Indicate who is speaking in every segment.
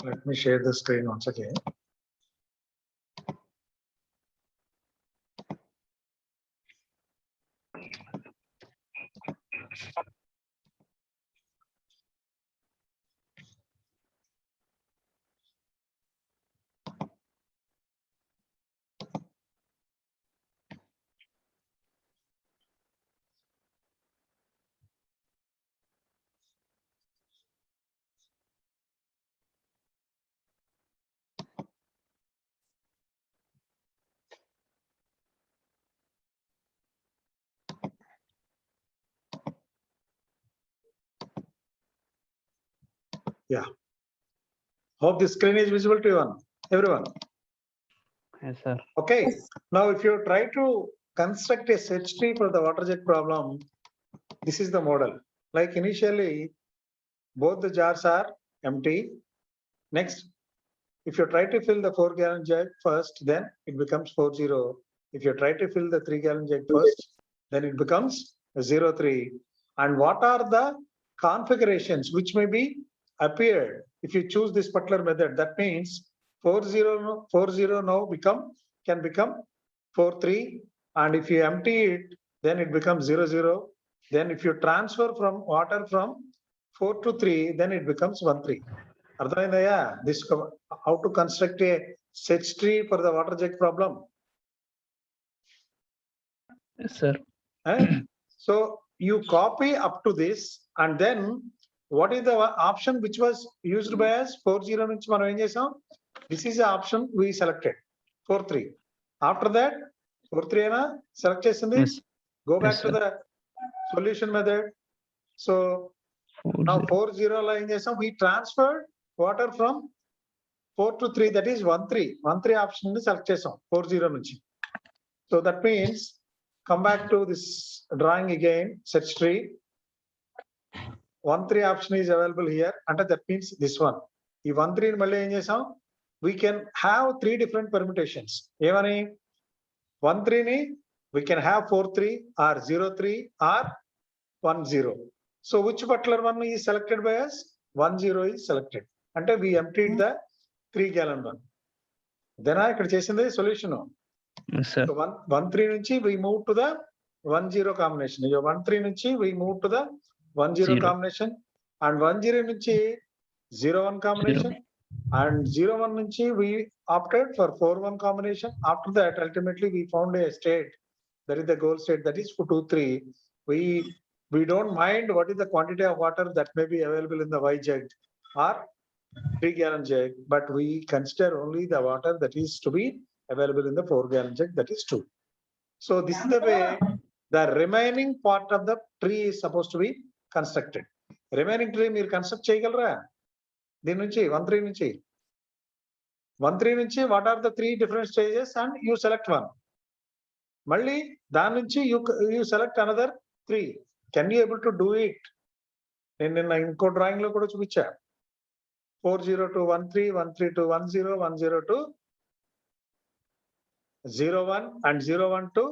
Speaker 1: Let me share the screen once again. Yeah. Hope the screen is visible to everyone.
Speaker 2: Yes, sir.
Speaker 1: Okay. Now, if you try to construct a search tree for the water jet problem, this is the model. Like initially, both the jars are empty. Next, if you try to fill the 4-gallon jug first, then it becomes 40. If you try to fill the 3-gallon jug first, then it becomes 03. And what are the configurations which may be appeared if you choose this particular method? That means 40 now can become 43, and if you empty it, then it becomes 00. Then if you transfer from water from 4 to 3, then it becomes 13. Ardhamaindaya? This how to construct a search tree for the water jet problem.
Speaker 2: Yes, sir.
Speaker 1: So you copy up to this, and then what is the option which was used by us? 40 nunchi manam em chesam. This is the option we selected. 43. After that, 43 ana select chesindi.
Speaker 2: Yes.
Speaker 1: Go back
Speaker 2: Yes,
Speaker 1: to
Speaker 2: sir.
Speaker 1: the solution method. So now 40 la em chesam. We transferred water from 4 to 3, that is 13. 13 option ni select chesam 40 nunchi. So that means come back to this drawing again, search tree. 13 option is available here, and that means this one. Ee 13 ni malli em chesam, we can have 3 different permutations. Evani 13 ni we can have 43 or 03 or 10. So which particular one is selected by us? 10 is selected. Ante we emptied the 3-gallon one. Then I ikkada chesindi solution.
Speaker 2: Yes, sir.
Speaker 1: So 13 nunchi we move to the 10 combination. 13 nunchi we move to the 10
Speaker 2: Zero.
Speaker 1: combination, and 10 nunchi 01 combination, and 01 nunchi we opted for 41 combination. After that, ultimately we found a state, that is the goal state, that is for 2, 3. We don't mind what is the quantity of water that may be available in the Y jug or 3-gallon jug, but we consider only the water that is to be available in the 4-gallon jug, that is 2. So this is the way the remaining part of the tree is supposed to be constructed. Remaining tree మీరు construct చేయగలరా? దీని నుంచి 13 నుంచి 13 నుంచి what are the 3 different stages, and you select one. మళ్ళీ దాని నుంచి you select another 3. Can you able to do it? నేను నిన్న ఇంకో డ్రాయింగ్ లో కూడా చూపించా. 40 to 13, 13 to 10, 10 to 01, and 01 to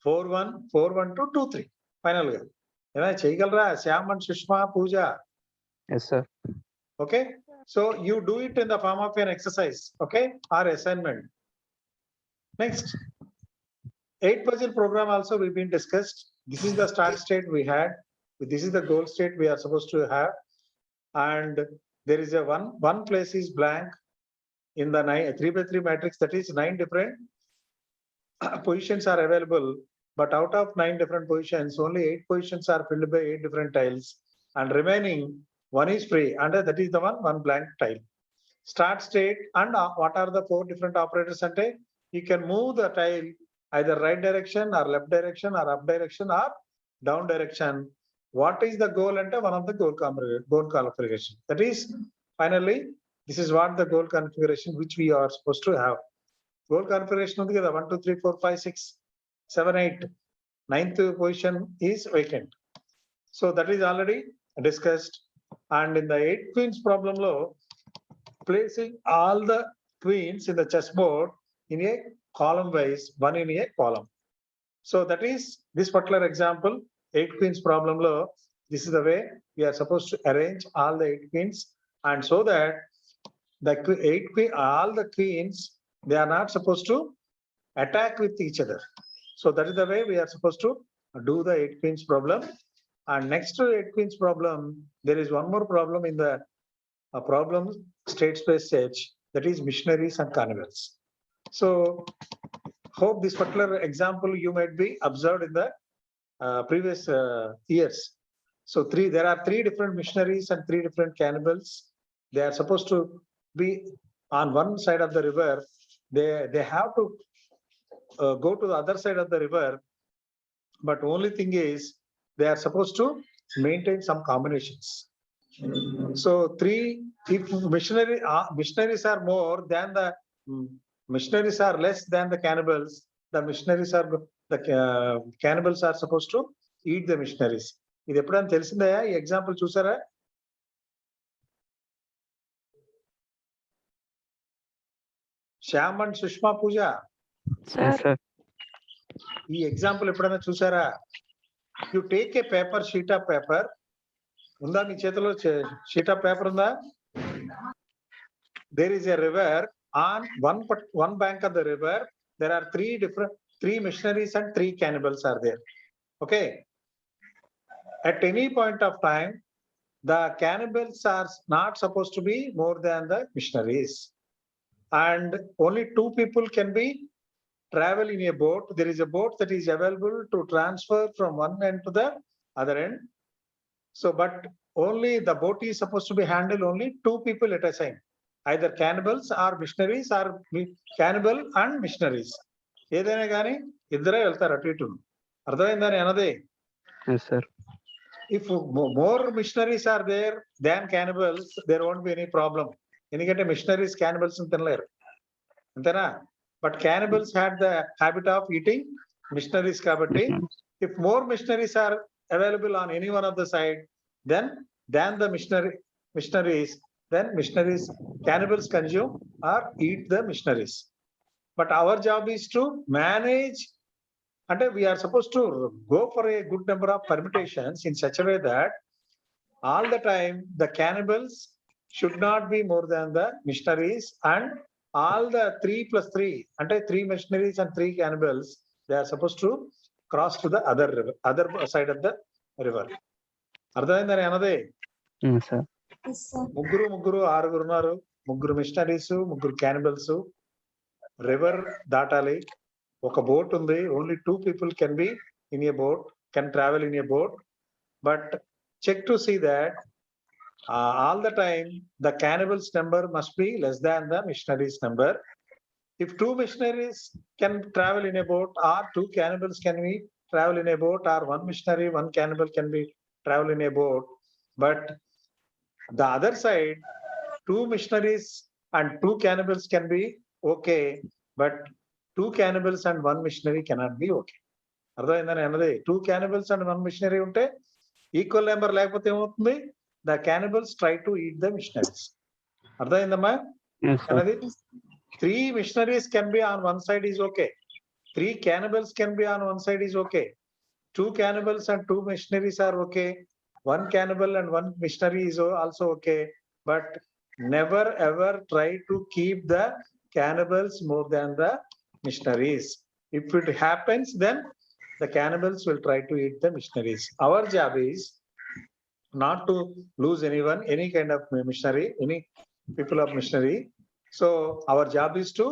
Speaker 1: 41, 41 to 23. Final ga. ఏమైనా చేయగలరా Shyam and Sushma Pooja?
Speaker 2: Yes, sir.
Speaker 1: Okay, so you do it in the form of an exercise, okay, or assignment. Next, 8 puzzle program also will be discussed. This is the start state we had. This is the goal state we are supposed to have, and there is a one place is blank in the 3x3 matrix. That is 9 different positions are available, but out of 9 different positions, only 8 positions are filled by 8 different tiles, and remaining 1 is free, and that is the one blank tile. Start state, and what are the 4 different operators ante? You can move the tile either right direction or left direction or up direction or down direction. What is the goal ante? One of the goal configuration. That is, finally, this is what the goal configuration which we are supposed to have. Goal configuration ఉంది కదా, 1 2 3 4 5 6 7 8. 9th position is vacant. So that is already discussed. And in the 8 queens problem lo, placing all the queens in the chessboard in a column wise, one in a column. So that is this particular example, 8 queens problem lo, this is the way we are supposed to arrange all the 8 queens, and so that all the queens, they are not supposed to attack with each other. So that is the way we are supposed to do the 8 queens problem. And next to 8 queens problem, there is one more problem in the problem state space stage, that is missionaries and carnivals. So hope this particular example you might be observed in the previous years. So there are 3 different missionaries and 3 different cannibals. They are supposed to be on one side of the river. They have to go to the other side of the river. But only thing is, they are supposed to maintain some combinations. So if missionaries are more than the missionaries are less than the cannibals, the cannibals are supposed to eat the missionaries. ఇది ఎప్పుడైనా తెలిసిందా? ఈ example చూసారా? Shyam and Sushma Pooja,
Speaker 2: Yes, sir.
Speaker 1: ఈ example ఎప్పుడైనా చూసారా? You take a paper, sheet of paper ఉందా మీ చేతిలో? షీట్ ఆఫ్ పేపర్ ఉందా? There is a river. On one bank of the river, there are 3 missionaries and 3 cannibals are there. Okay. At any point of time, the cannibals are not supposed to be more than the missionaries. And only 2 people can be travel in a boat. There is a boat that is available to transfer from one end to the other end. So, but only the boat is supposed to be handled only 2 people at a time. Either cannibals or missionaries or cannibal and missionaries. ఏదైనా కానీ ఇద్దరే వెళ్తారు అటు ఇటు. అర్థమైందని అన్నదే.
Speaker 2: Yes, sir.
Speaker 1: If more missionaries are there than cannibals, there won't be any problem. ఎందుకంటే missionaries cannibals తినలేరు, అంతేనా? But cannibals had the habit of eating missionaries కాబట్టి, if more missionaries are available on any one of the side, then the missionaries, then missionaries, cannibals consume or eat the missionaries. But our job is to manage, and we are supposed to go for a good number of permutations in such a way that all the time the cannibals should not be more than the missionaries, and all the 3 plus 3, and 3 missionaries and 3 cannibals, they are supposed to cross to the other side of the river. అర్థమైందని అన్నదే.
Speaker 2: Yes, sir.
Speaker 1: ముగ్గురు 6 ఉన్నారు. 3 machineries, 3 cannibals river దాటాలి. ఒక boat ఉంది. Only 2 people can be in a boat, can travel in a boat. But check to see that all the time the cannibals number must be less than the missionaries number. If 2 missionaries can travel in a boat, or 2 cannibals can be travel in a boat, or 1 missionary, 1 cannibal can be travel in a boat, but the other side 2 missionaries and 2 cannibals can be okay, but 2 cannibals and 1 missionary cannot be okay. అర్థమైందని అన్నది. 2 cannibals and 1 missionary ఉంటే equal number, లేకపోతే ఏమవుతుంది? The cannibals try to eat the missionaries. అర్థమైందమ్మా
Speaker 2: Yes, sir.
Speaker 1: అన్నది? 3 missionaries can be on one side is okay. 3 cannibals can be on one side is okay. 2 cannibals and 2 missionaries are okay. 1 cannibal and 1 missionary is also okay. But never ever try to keep the cannibals more than the missionaries. If it happens, then the cannibals will try to eat the missionaries. Our job is not to lose anyone, any kind of missionary, any people of missionary. So our job is to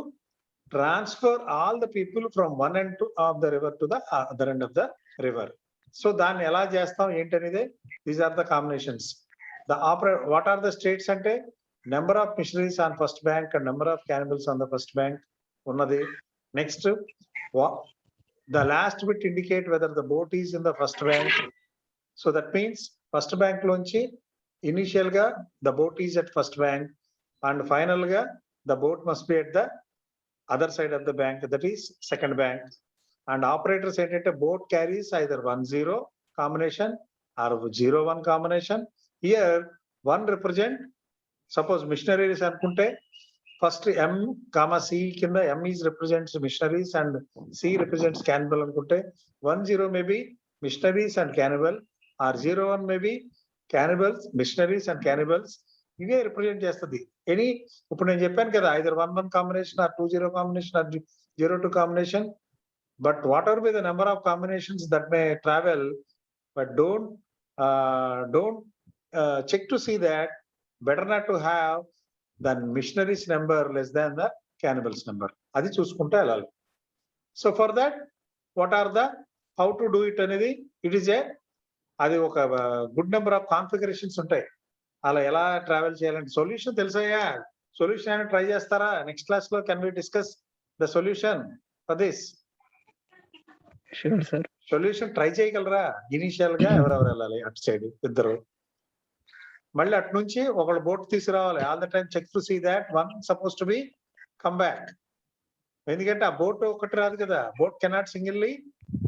Speaker 1: transfer all the people from one end of the river to the other end of the river. So దాన్ని ఎలా చేస్తాం ఏంటనేదే, these are the combinations. What are the states అంటే, number of missionaries on first bank and number of cannibals on the first bank ఉన్నది. Next, the last bit indicate whether the boat is in the first bank. So that means first bank లోంచి initial గా the boat is at first bank, and final గా the boat must be at the other side of the bank, that is second bank. And operators ఏంటంటే, boat carries either 1-0 combination or 0-1 combination. Here 1 represent, suppose missionaries అనుకుంటే first M, C కింద M is represents missionaries and C represents cannibal అనుకుంటే, 1-0 may be missionaries and cannibal, or 0-1 may be cannibals, missionaries and cannibals. ఇవే represent చేస్తుంది. Any ఇప్పుడు నేను చెప్పాను కదా either 1-1 combination or 2-0 combination or 0-2 combination, but whatever be the number of combinations that may travel, but don't check to see that better not to have the missionaries number less than the cannibals number. అది చూసుకుంటే వెళ్ళాలి. So for that, what are the how to do it అనేది it is a అది ఒక good number of configurations ఉంటాయి. అలా ఎలా travel చేయాలంటే సొల్యూషన్ తెలుసాయా? సొల్యూషన్ అయినా ట్రై చేస్తారా? నెక్స్ట్ క్లాస్ లో can we discuss the solution for this?
Speaker 2: Sure, sir.
Speaker 1: Solution try చేయగలరా? ఇనిషియల్ గా ఎవరెవరు వెళ్ళాలి అటు సైడ్ ఇద్దరు, మళ్ళీ అటు నుంచి ఒకళ్ళు బోట్ తీసుకురావాలి. All the time check to see that one suppose to be come back. ఎందుకంటే ఆ బోట్ ఒకటి రాదు కదా, boat cannot singly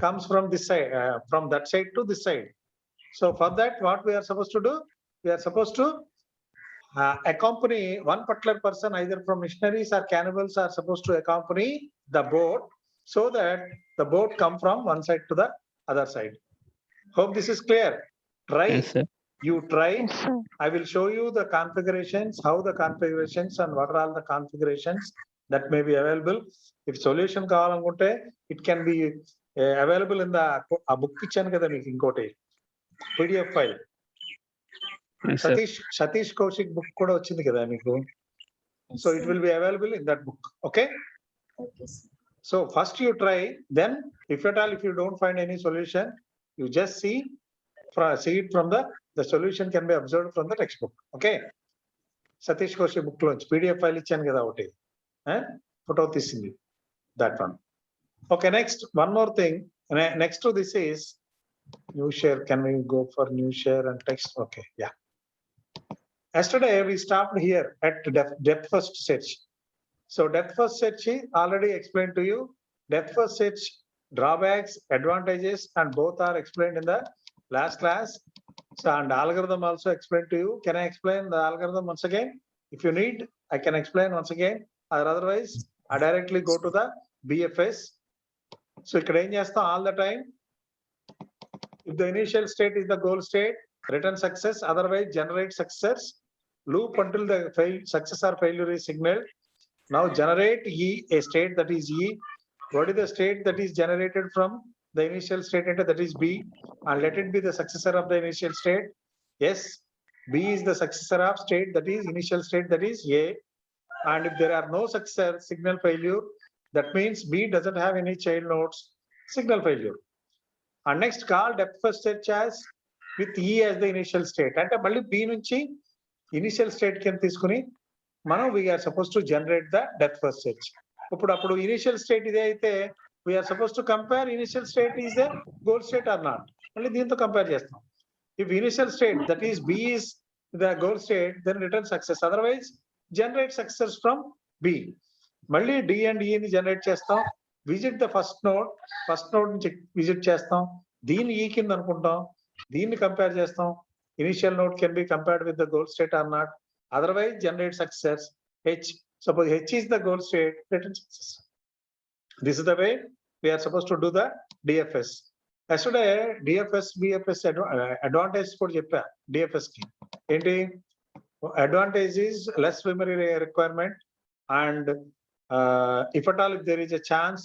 Speaker 1: comes from this side, from that side to this side. So for that what we are suppose to do, we are suppose to accompany one particular person either from missionaries or cannibals are supposed to accompany the boat so that the boat come from one side to the other side. Hope this is clear. Try,
Speaker 2: Yes, sir.
Speaker 1: you try.
Speaker 3: Yes, sir.
Speaker 1: I will show you the configurations, how the configurations and what are all the configurations that may be available. If solution కావాలనుకుంటే it can be available in the a book ఇచ్చాను కదా మీకు ఇంకోటి PDF file.
Speaker 2: Yes, sir.
Speaker 1: Satish Kaushik book కూడా వచ్చింది కదా మీకు. So it will be available in that book. Okay.
Speaker 3: Okay, sir.
Speaker 1: So first you try, then if at all, if you don't find any solution, you just see it from the solution can be observed from the textbook. Okay. Satish Kaushik book launch PDF file ఇచ్చాను కదా ఒకటి, photo తీసింది, that one. Okay, next one more thing. Next to this is new share. Can we go for new share and text? Okay, yeah. Yesterday we stopped here at depth first search. So depth first search already explained to you. Depth first search drawbacks, advantages, and both are explained in the last class. So and algorithm also explained to you. Can I explain the algorithm once again? If you need, I can explain once again. Or otherwise, I directly go to the BFS. So ఇక్కడ ఏం చేస్తాం all the time? If the initial state is the goal state, return success, otherwise generate success. Loop until the success or failure is signaled. Now generate a state that is E. What is the state that is generated from the initial state enter, that is B, and let it be the successor of the initial state. Yes, B is the successor of state that is initial state that is A. And if there are no successor, signal failure. That means B doesn't have any child nodes, signal failure. And next call depth first search as with E as the initial state. అంటే మళ్ళీ B నుంచి initial state కింద తీసుకుని మనం we're suppose to generate the depth first search. అప్పుడు initial state ఇదే అయితే we're suppose to compare initial state is the goal state or not. మళ్ళీ దీంతో కంపేర్ చేస్తాం. If initial state that is B is the goal state then return success, otherwise generate success from B. మళ్ళీ D and ఈని generate చేస్తాం. Visit the first node నుంచి visit చేస్తాం. దీన్ని ఈ కింద అనుకుంటాం, దీన్ని కంపేర్ చేస్తాం. Initial node can be compared with the goal state or not. Otherwise, generate success. H. Suppose H is the goal state, return success. This is the way we are supposed to do the DFS. Yesterday, DFS, BFS advantage కూడా చెప్పా. DFS కి ఏంటి advantage is less memory requirement, and if at all if there is a chance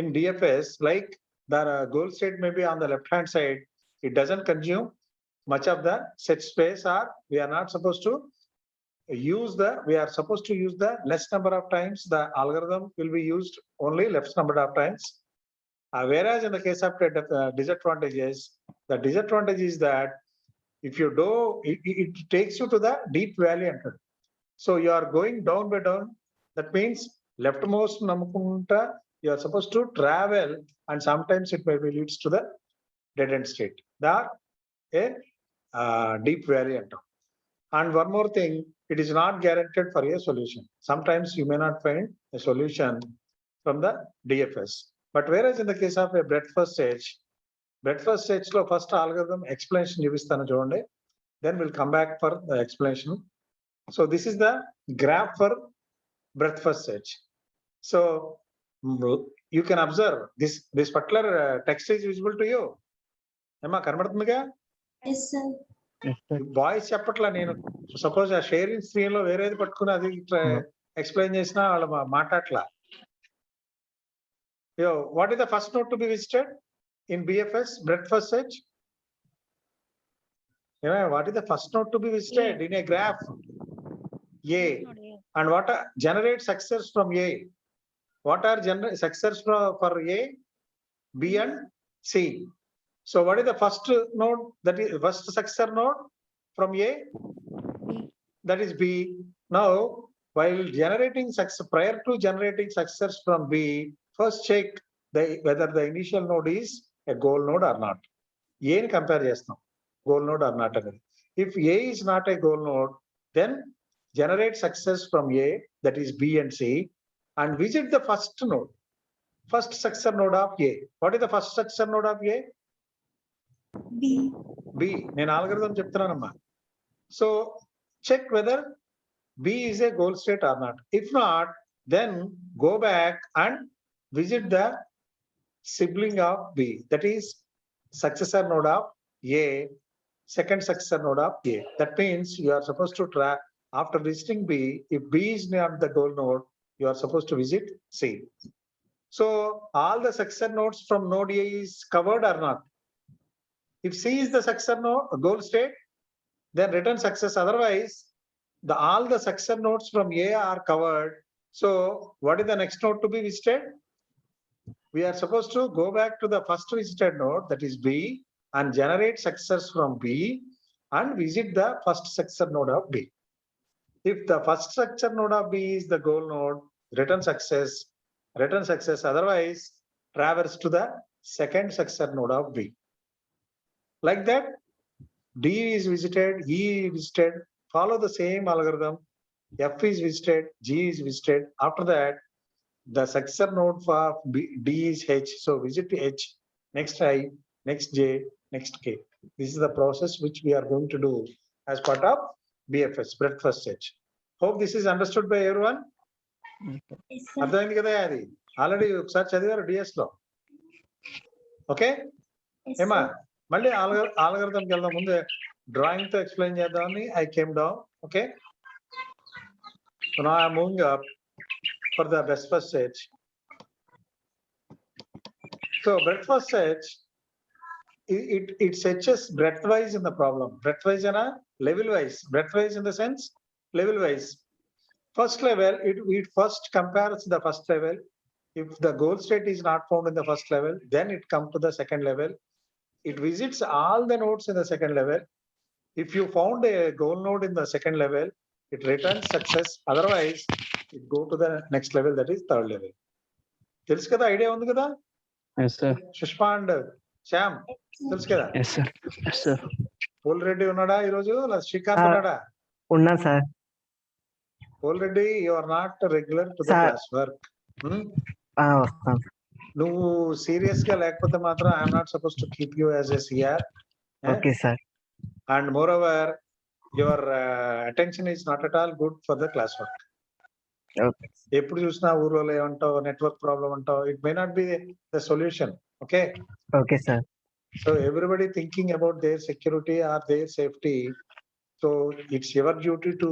Speaker 1: in DFS, like the goal state may be on the left hand side, it doesn't consume much of the set space, or we are not supposed to use the less number of times. The algorithm will be used only less number of times. Whereas in the case of disadvantages, the disadvantage is that if you do, it takes you to the deep valley enter. So you are going down by down. That means leftmost namukunta you are supposed to travel, and sometimes it may be leads to the dead end state, a deep valley enter. And one more thing, it is not guaranteed for a solution. Sometimes you may not find a solution from the DFS. But whereas in the case of a breadth first search lo first algorithm explanation చూపిస్తాను చూడండి, then we'll come back for the explanation. So this is the graph for breadth first search. So you can observe this particular text is visible to you. ఏమా కనబడుతుందిగా?
Speaker 3: Yes, sir.
Speaker 2: Yes, sir.
Speaker 1: Boys చెప్పట్లా నేను suppose ఆ sharing screen లో వేరేది పట్టుకుని అది explain చేసినా వాళ్ళు మాట్లాడట్లా. What is the first node to be visited in BFS breadth first search? What is the first node to be visited in a graph? A. And what are generate success from A? What are success for A, B and C? So what is the first node, that is first successor node from A? That is B. Now, while generating success, prior to generating success from B, first check whether the initial node is a goal node or not. A ni compare chestam, goal node or not. If A is not a goal node, then generate success from A, that is B and C, and visit the first node, first successor node of A. What is the first successor node of A? B. నేను algorithm చెప్తున్నానమ్మా. So check whether B is a goal state or not. If not, then go back and visit the sibling of B, that is successor node of A, second successor node of A. That means you are supposed to try, after visiting B, if B is not the goal node, you are supposed to visit C. So all the successor nodes from node A is covered or not? If C is the successor node, goal state, then return success. Otherwise, all the successor nodes from A are covered. So what is the next node to be visited? We are supposed to go back to the first visited node, that is B, and generate success from B and visit the first successor node of B. If the first successor node of B is the goal node, return success. Otherwise, traverse to the second successor node of B. Like that, D is visited, E is visited, follow the same algorithm. F is visited, G is visited. After that, the successor node for D is H. So visit H, next I, next J, next K. This is the process which we are going to do as part of BFS, breadth first search. Hope this is understood by everyone. అర్థమైంది కదా? అది already ఒకసారి చదివారు DS లో. Okay ఏమా, మళ్ళీ ఆల్గరిథంకి వెళ్దాం. ముందు డ్రాయింగ్ తో ఎక్స్ప్లెయిన్ చేద్దామని I came down. Okay, so now I am moving up for the breadth first search. So breadth first search, it searches breadth wise in the problem. Breadth wise and level wise. Breadth wise in the sense level wise. First level, it first compares the first level. If the goal state is not found in the first level, then it comes to the second level. It visits all the nodes in the second level. If you found a goal node in the second level, it returns success. Otherwise, it go to the next level, that is third level. తెలుసు కదా, idea ఉంది కదా?
Speaker 2: Yes, sir.
Speaker 1: Sushma and Shyam తెలుసు కదా?
Speaker 2: Yes, sir. Yes, sir.
Speaker 1: Pol Reddy ఉన్నాడా ఈరోజు? శ్రీకాంత్ ఉన్నాడా?
Speaker 3: ఉన్నా sir.
Speaker 1: Pol Reddy, you are not regular to the
Speaker 3: Sir.
Speaker 1: Class work.
Speaker 3: వస్తాను.
Speaker 1: నువ్వు సీరియస్ గా లేకపోతే మాత్రం I'm not suppose to keep you as a CR.
Speaker 3: Okay sir.
Speaker 1: And moreover, your attention is not at all good for the class work.
Speaker 3: Okay.
Speaker 1: ఎప్పుడు చూసినా ఊర్లో ఏమంటావు, network problem అంటావు. It may not be the solution. Okay.
Speaker 3: Okay sir.
Speaker 1: So everybody thinking about their security or their safety. So it's your duty to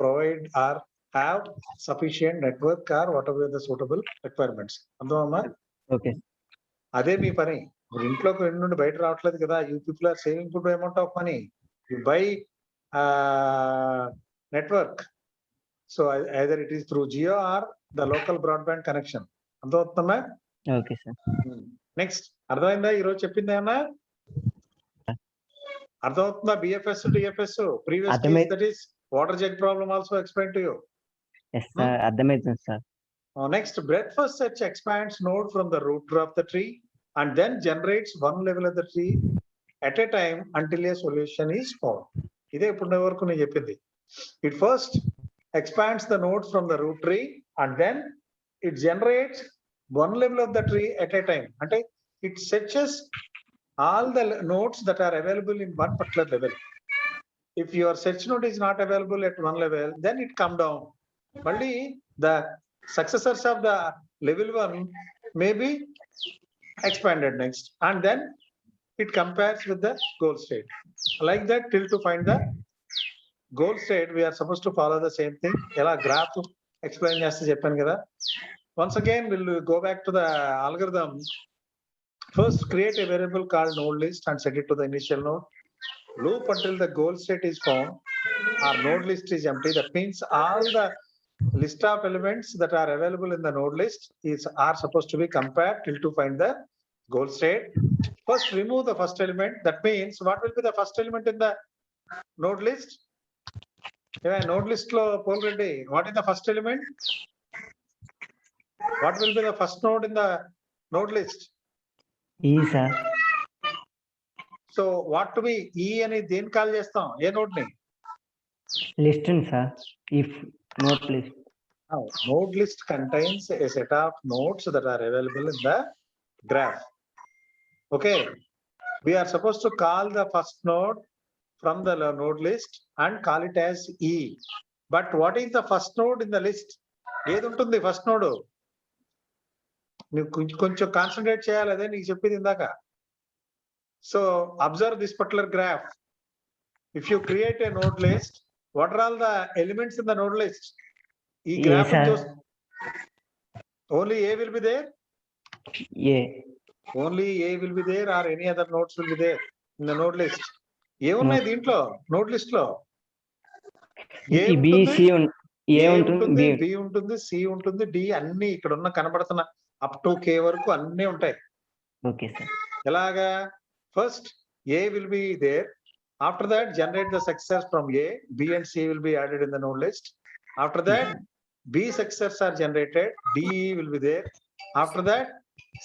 Speaker 1: provide or have sufficient network or whatever the suitable requirements. Andamma,
Speaker 3: okay.
Speaker 1: అదే మీ పని. మీరు ఇంట్లోకి వెళ్ళి నుండి బయట రావట్లేదు కదా. You people are saving good amount of money. You buy network. So either it is through Jio or the local broadband connection. అర్థమవుతుందమ్మా?
Speaker 3: Okay sir.
Speaker 1: నెక్స్ట్, అర్థమైందా ఈరోజు చెప్పింది ఏమన్నా? అర్థమవుతుందా? BFS DFS previous that is water jug problem also explain to you.
Speaker 3: Yes sir, అర్థమవుతుంది sir.
Speaker 1: Next, breadth first search expands node from the root of the tree and then generates one level of the tree at a time until a solution is found. ఇదే ఇప్పుడు వరకు నేను చెప్పింది. It first expands the nodes from the root tree and then it generates one level of the tree at a time. అంటే it searches all the nodes that are available in one particular level. If your search node is not available at one level, then it come down. Mali the successors of the level one may be expanded next, and then it compares with the goal state. Like that, till to find the goal state, we are supposed to follow the same thing. Ela graph explain చేస్తే చెప్పాను కదా. Once again, we'll go back to the algorithm. First, create a variable called node list and set it to the initial node. Loop until the goal state is found. Our node list is empty. That means all the list of elements that are available in the node list are supposed to be compared till to find the goal state. First, remove the first element. That means what will be the first element in the node list? Yeah, node list lo already. What is the first element? What will be the first node in the node list?
Speaker 3: E, sir.
Speaker 1: So what to be E అని దేని call చేస్తాం? ఏ node ని?
Speaker 3: List, sir. If not list.
Speaker 1: Now, node list contains a set of nodes that are available in the graph. Okay, we are supposed to call the first node from the node list and call it as E. But what is the first node in the list? ఏది ఉంటుంది first node? నువ్వు కొంచెం concentrate చేయాలి, అదే నీకు చెప్పింది ఇందాక. So observe this particular graph. If you create a node list, what are all the elements in the node list? ఈ
Speaker 3: Yes,
Speaker 1: graph
Speaker 3: sir.
Speaker 1: only A will be there.
Speaker 3: A.
Speaker 1: Only A will be there or any other nodes will be there in the node list. ఏమున్నాయి దీంట్లో node list లో? A
Speaker 3: B,
Speaker 1: ఉంటుంది,
Speaker 3: C, A
Speaker 1: A
Speaker 3: ఉంటుంది,
Speaker 1: ఉంటుంది,
Speaker 3: B.
Speaker 1: B ఉంటుంది, C ఉంటుంది, D అన్ని ఇక్కడ ఉన్న కనబడుతున్న అప్ టు K వరకు అన్ని ఉంటాయి.
Speaker 3: Okay, sir.
Speaker 1: ఎలాగా? First A will be there. After that, generate the successors from A. B and C will be added in the node list. After that, B successors are generated. D will be there. After that,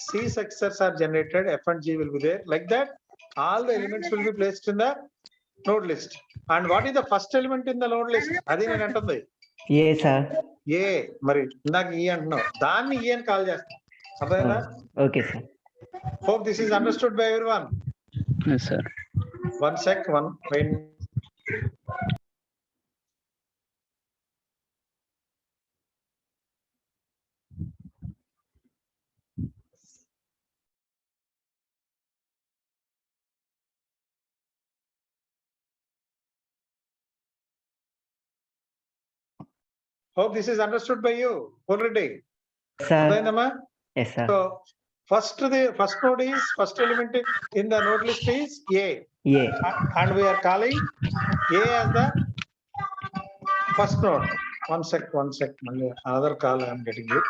Speaker 1: C successors are generated. F and G will be there. Like that, all the elements will be placed in the node list. And what is the first element in the node list? అది నేను అంటుంది.
Speaker 3: A, sir.
Speaker 1: A. మరి ఇందాక E అంటున్నావు, దాన్ని E అని call చేస్తాం. అర్థమైందా?
Speaker 3: Okay, sir.
Speaker 1: Hope this is understood by everyone.
Speaker 2: Yes, sir.
Speaker 1: One sec, wait. Hope this is understood by you already.
Speaker 3: Sir.
Speaker 1: అర్థమైందమ్మా?
Speaker 3: Yes, sir.
Speaker 1: So first node is, first element in the node list is A.
Speaker 3: A.
Speaker 1: And we are calling A as the first node. One sec. Another call I am getting it.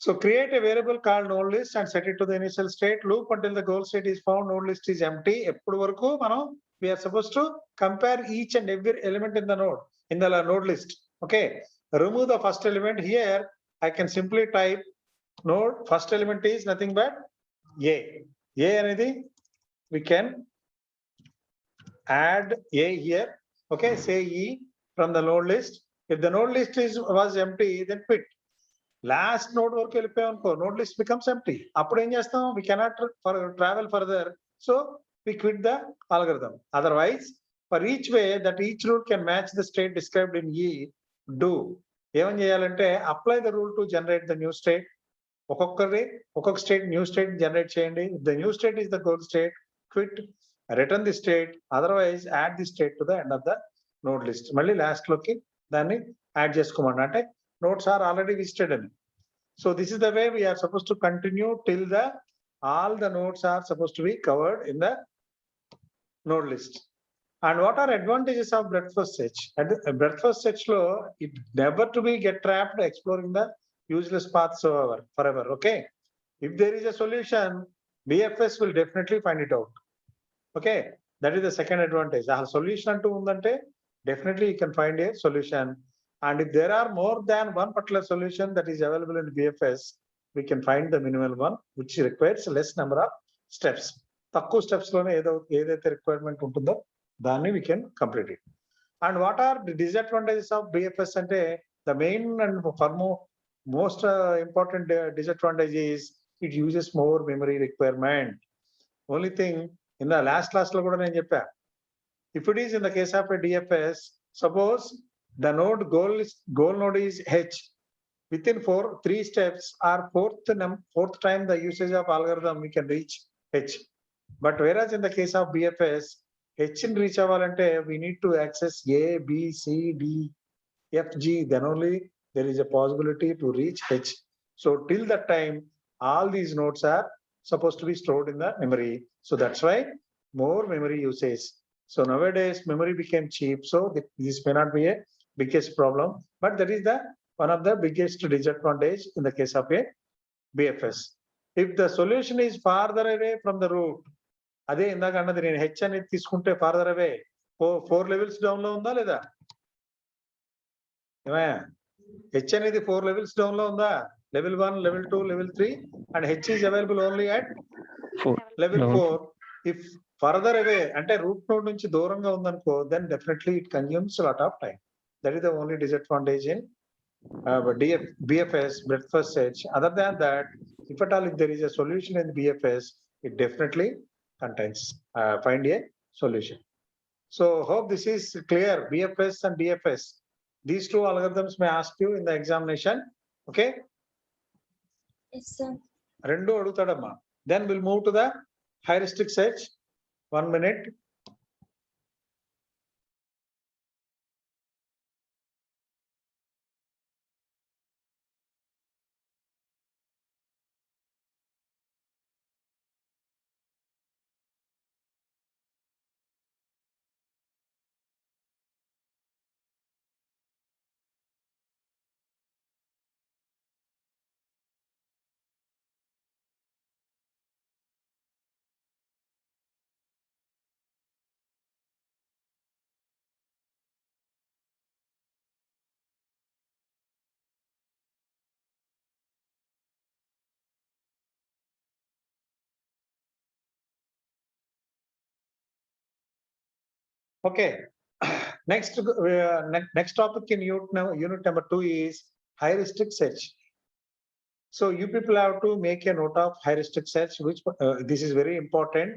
Speaker 1: So create a variable called node list and set it to the initial state. Loop until the goal state is found. Node list is empty. ఎప్పుడు వరకు మనం we are supposed to compare each and every element in the node list. Okay. Remove the first element. Here I can simply type node. First element is nothing but A. A అనేది we can add A here. Okay. Say E from the node list. If the node list was empty, then quit. Last node వరకు వెళ్ళిపోయామనుకో, node list becomes empty. అప్పుడు ఏం చేస్తాం? We cannot travel further. So we quit the algorithm. Otherwise, for each way that each rule can match the state described in E, do. ఏమని చేయాలంటే apply the rule to generate the new state. ఒక్కొక్క state new state generate చేయండి. If the new state is the goal state, quit, return the state. Otherwise, add the state to the end of the node list. మళ్ళీ last లోకి దాన్ని add చేసుకోమన్నా, అంటే nodes are already visited in. So this is the way we are supposed to continue till all the nodes are supposed to be covered in the node list. And what are advantages of breadth first search? Breadth first search lo, it never to be get trapped exploring the useless paths forever. Okay. If there is a solution, BFS will definitely find it out. Okay. That is the second advantage. A solution to undante, definitely you can find a solution. And if there are more than one particular solution that is available in BFS, we can find the minimal one, which requires less number of steps. తక్కువ steps లోనే ఏదైతే requirement ఉంటుందో దాన్ని we can complete it. And what are the disadvantages of BFS అంటే the main and most important disadvantage is it uses more memory requirement. Only thing in the last class lo kuda nenu cheppa, if it is in the case of a DFS, suppose the goal node is H, within 3 steps or fourth time the usage of algorithm we can reach H. But whereas in the case of BFS, H in reach avalante we need to access A, B, C, D, F, G, then only there is a possibility to reach H. So till that time, all these nodes are supposed to be stored in the memory. So that's why more memory usage. So nowadays memory became cheap. So this may not be a biggest problem, but that is the one of the biggest disadvantage in the case of a BFS. If the solution is farther away from the root, అదే ఇందాక అన్నది నేను H అనేది తీసుకుంటే farther అవే 4 levels down లో ఉందా లేదా ఏమయ్యా హెచ్ అనేది 4 levels డౌన్ లో ఉందా level 1 level 2 level 3 and H is available only at
Speaker 2: 4.
Speaker 1: level 4. If further away అంటే రూట్ నోడ్ నుంచి దూరంగా ఉందనుకో then definitely it consumes a lot of time. That is the only disadvantage in BFS, breadth first search. Other than that, if at all if there is a solution in BFS, it definitely contains find a solution. So hope this is clear. BFS and DFS, these two algorithms may ask you in the examination. Okay.
Speaker 4: Yes, sir.
Speaker 1: Rendu adutadamma. Then we'll move to the heuristic search. 1 minute. Okay. Next topic in unit number 2 is heuristic search. So you people have to make a note of heuristic search, which this is very important.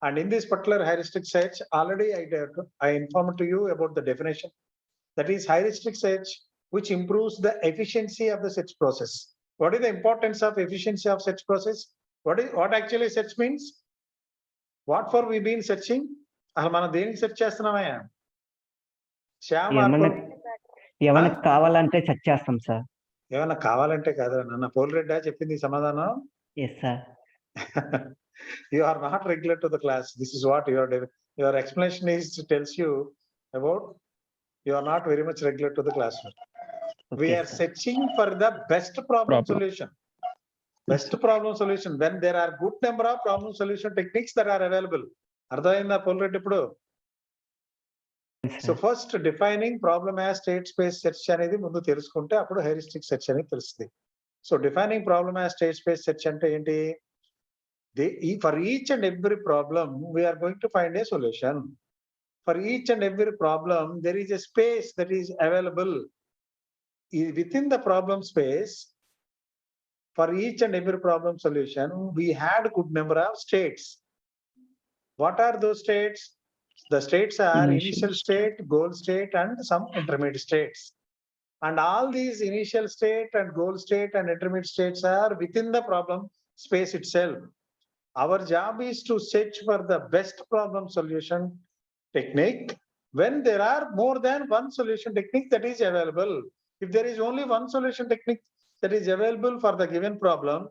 Speaker 1: And in this particular heuristic search, already I informed to you about the definition. That is heuristic search, which improves the efficiency of the search process. What is the importance of efficiency of search process? What actually search means? What for we been searching? అసలు మనం దేనికి search చేస్తున్నామయ్యా? Shyam
Speaker 3: ఏమైనా కావాలంటే search చేస్తాం sir.
Speaker 1: ఏమైనా కావాలంటే కాదు నన్న పోల్రెడ్డా చెప్పింది సమాధానం.
Speaker 3: Yes sir.
Speaker 1: You are not regular to the class. This is what your explanation is tells you about you are not very much regular to the classroom.
Speaker 3: Okay,
Speaker 1: We are
Speaker 3: sir.
Speaker 1: searching for the best problem solution. Best problem solution when there are good number of problem solution techniques that are available. అర్థమైందా పోల్రెడ్డి ఇప్పుడు? So first defining problem as state space search అనేది ముందు తెలుసుకుంటే అప్పుడు heuristic search అనేది తెలుస్తుంది. So defining problem as state space search అంటే ఏంటి? For each and every problem we're going to find a solution. For each and every problem there is a space that is available. Within the problem space, for each and every problem solution, we had good number of states. What are those states? The states are initial state, goal state, and some intermediate states. And all these initial state and goal state and intermediate states are within the problem space itself. Our job is to search for the best problem solution technique when there are more than one solution technique that is available. If there is only one solution technique that is available for the given problem,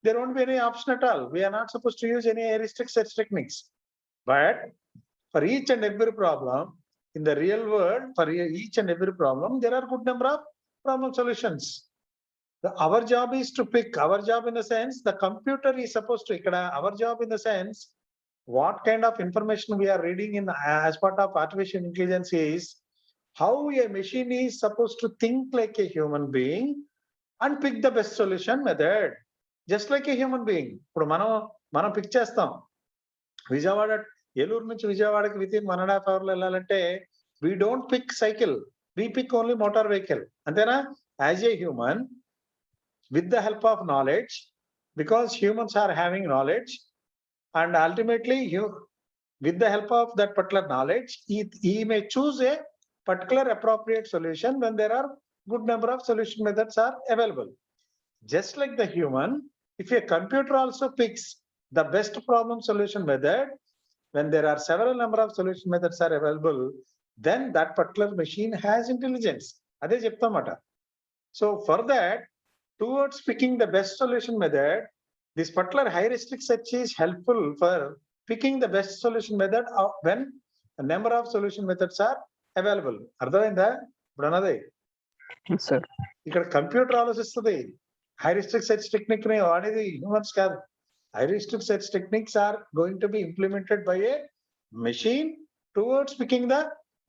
Speaker 1: there won't be any option at all. We are not supposed to use any heuristic search techniques. But For each and every problem in the real world, for each and every problem, there are good number of problem solutions. Our job is to pick, our job in the sense, the computer is supposed to, our job in the sense, what kind of information we are reading in as part of artificial intelligence is how a machine is supposed to think like a human being and pick the best solution method, just like a human being. ఇప్పుడు మనం pick చేస్తాం, విజయవాడ ఏలూరు నుంచి విజయవాడకి with in 1.5 hours వెళ్ళాలంటే we don't pick cycle, we pick only motor vehicle. అంతేనా? As a human, with the help of knowledge, because humans are having knowledge, and ultimately with the help of that particular knowledge, he may choose a particular appropriate solution when there are good number of solution methods are available. Just like the human, if a computer also picks the best problem solution method, when there are several number of solution methods are available, then that particular machine has intelligence. Ade cheptamata. So for that, towards picking the best solution method, this particular heuristic search is helpful for picking the best solution method when a number of solution methods are available. అర్థమైందా? ఇప్పుడు అన్నది
Speaker 2: Yes, sir.
Speaker 1: ఇక్కడ computer ఆలోచిస్తుంది, హైరిస్టిక్ search technique ని వాడేది humans కాదు. Heuristic search techniques are going to be implemented by a machine towards picking the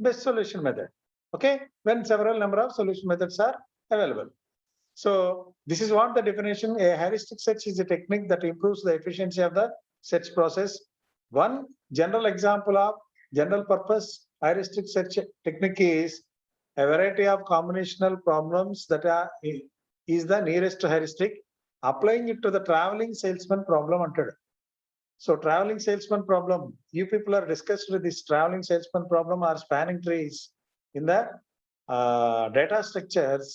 Speaker 1: best solution method. Okay, when several number of solution methods are available. So this is what the definition. A heuristic search is a technique that improves the efficiency of the search process. One general example of general purpose heuristic search technique is a variety of combinational problems that is the nearest heuristic. Applying it to the traveling salesman problem anted. So traveling salesman problem, you people are discussed with this traveling salesman problem or spanning trees in the data structures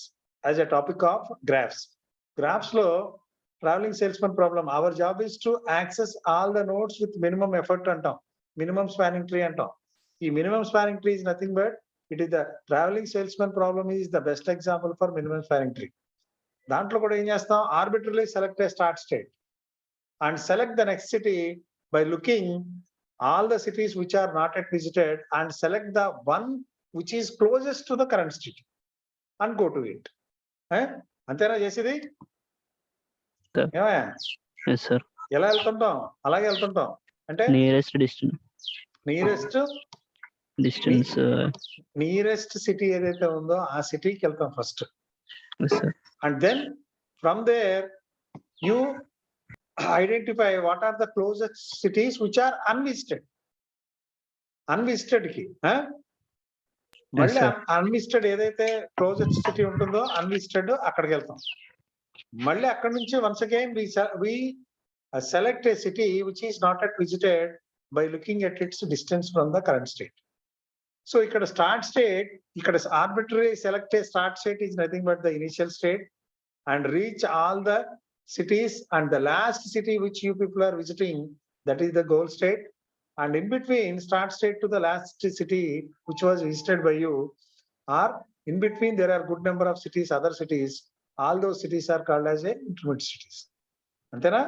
Speaker 1: as a topic of graphs. Graphs lo traveling salesman problem, our job is to access all the nodes with minimum effort antam, minimum spanning tree antam. The minimum spanning tree is nothing but it is the traveling salesman problem is the best example for minimum spanning tree. దాంట్లో కూడా ఏం చేస్తాం, arbitrarily select a start state and select the next city by looking all the cities which are not yet visited and select the one which is closest to the current city and go to it. అంతేనా చేసేది?
Speaker 2: Sir.
Speaker 1: ఏమయ్యా,
Speaker 2: Yes, sir.
Speaker 1: ఎలా వెళ్తుంటాం అలాగే వెళ్తుంటాం. అంటే
Speaker 2: Nearest distance. Distance.
Speaker 1: Nearest city ఏదైతే ఉందో ఆ సిటీకి వెళ్తాం first.
Speaker 2: Yes, sir.
Speaker 1: And then from there you identify what are the closest cities which are unvisited. Unvisited కి మళ్ళీ అన్విజిటెడ్ ఏదైతే క్లోజెస్ట్ సిటీ ఉంటుందో అన్విజిటెడ్ అక్కడికి వెళ్తాం. మళ్ళీ అక్కడి నుంచి once again we select a city which is not yet visited by looking at its distance from the current state. So ఇక్కడ స్టార్ట్ స్టేట్, ఇక్కడ arbitrary select a start state is nothing but the initial state and reach all the cities and the last city which you people are visiting, that is the goal state. And in between start state to the last city which was visited by you, or in between there are good number of cities, other cities, all those cities are called as a intermediate cities. Antena?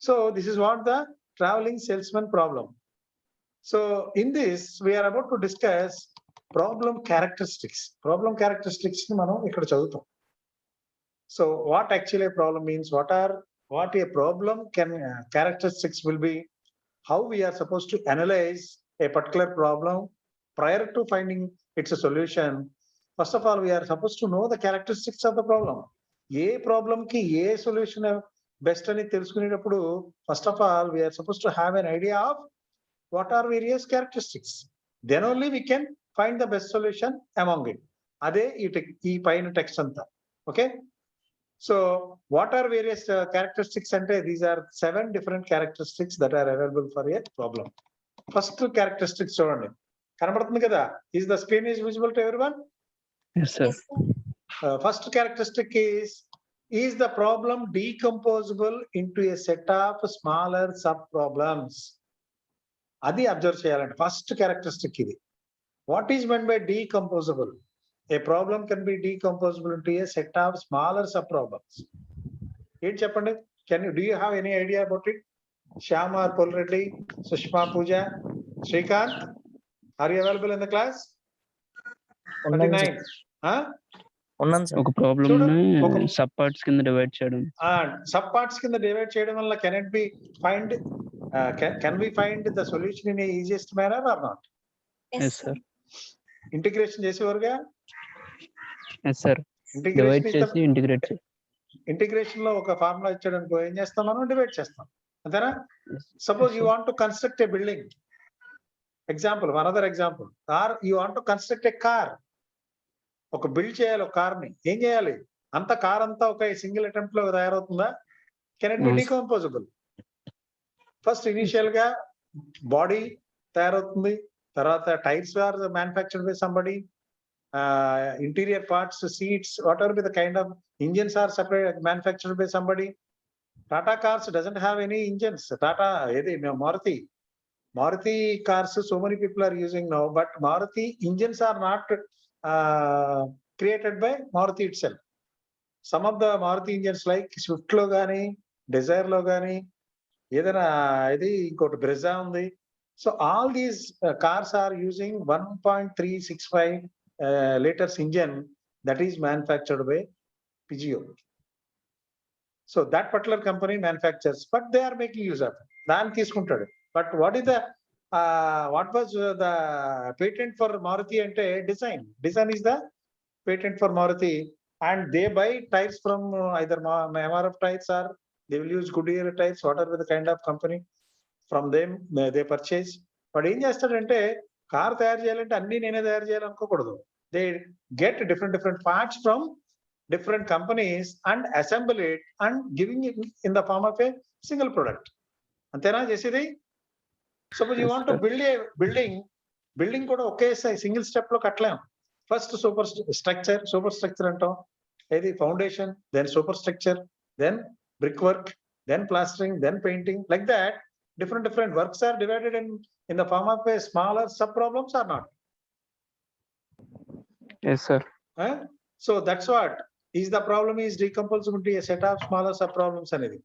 Speaker 1: So this is what the traveling salesman problem. So in this we are about to discuss problem characteristics. Problem characteristics ni manam ikkada chaduvutam. So what actually a problem means, what a problem can characteristics will be, how we are supposed to analyze a particular problem prior to finding its a solution. First of all, we are supposed to know the characteristics of the problem. A problem ki A solution best ani telusukuneటప్పుడు first of all we are supposed to have an idea of what are various characteristics. Then only we can find the best solution among it. అదే ఈ పైన text అంతా. Okay, so what are various characteristics ante these are 7 different characteristics that are available for a problem. First characteristics చూడండి, కనబడుతుంది కదా? Is the screen is visible to everyone?
Speaker 2: Yes, sir.
Speaker 4: Yes, sir.
Speaker 1: First characteristic is the problem decomposable into a set of smaller sub problems. అది observe చేయాలండి. First characteristic ఇది. What is meant by decomposable? A problem can be decomposable into a set of smaller sub problems. ఏంటి చెప్పండి? Do you have any idea about it? Shyam or Pulreddy, Sushma Pooja, Srikanth, are you available in the class? 39. Huh?
Speaker 5: ఉన్నాను sir.
Speaker 2: ఒక problem
Speaker 1: చూడండి,
Speaker 2: ని sub parts కింద divide చేయడం.
Speaker 1: Sub parts కింద divide చేయడం వల్ల can it be find can we find the solution in a easiest manner or not?
Speaker 2: Yes, sir.
Speaker 1: Integration చేసేవారుగా.
Speaker 2: Yes sir. డివైడ్ చేసి ఇంటిగ్రేట్ చేసి.
Speaker 1: ఇంటిగ్రేషన్ లో ఒక ఫార్ములా ఇచ్చాడు అనుకో, ఏం చేస్తాం మనం? డివైడ్ చేస్తాం, అంతేనా? Suppose you want to construct a building, example, another example, or you want to construct a car. ఒక బిల్డ్ చేయాలి ఒక కార్ ని, ఏం చేయాలి? అంత కార్ అంతా ఒక సింగిల్ అటెంప్ట్ లో తయారవుతుందా? Can it be decomposable? First initial గా బాడీ తయారవుతుంది, తర్వాత tyres are manufactured by somebody, interior parts, seats, whatever be the kind of engines are separate manufactured by somebody. Tata cars doesn't have any engines. Tata, Maruti cars, so many people are using now, but Maruti engines are not created by Maruti itself. Some of the Maruti engines like Swift lo gaani, Desire lo gaani, ఏదైనా ఇది ఇంకోటి Brezza ఉంది. So all these cars are using 1.365 liters engine that is manufactured by Peugeot. So that particular company manufactures, but they are making use of it. Dan తీసుకుంటాడు. But what is the what was the patent for Maruti ante design? Design is the patent for Maruti, and they buy tires from either MRF tires or they will use Goodyear tires, whatever the kind of company. From them they purchase. But ఏం చేస్తాడంటే, car తయారు చేయాలంటే అన్ని నేనే తయారు చేయాలనుకోకూడదు. They get different parts from different companies and assemble it and giving it in the form of a single product. అంతేనా చేసేది? Suppose you want to build a building కూడా ఒకే సింగిల్ స్టెప్ లో కట్టలేం. ఫస్ట్ సూపర్ స్ట్రక్చర్ అంటాం, ఇది foundation, then superstructure, then brick work, then plastering, then painting, like that. Different works are divided in the form of a smaller sub problems or not?
Speaker 2: Yes, sir.
Speaker 1: So that's what is the problem is decomposable into a set of smaller sub problems అనేది.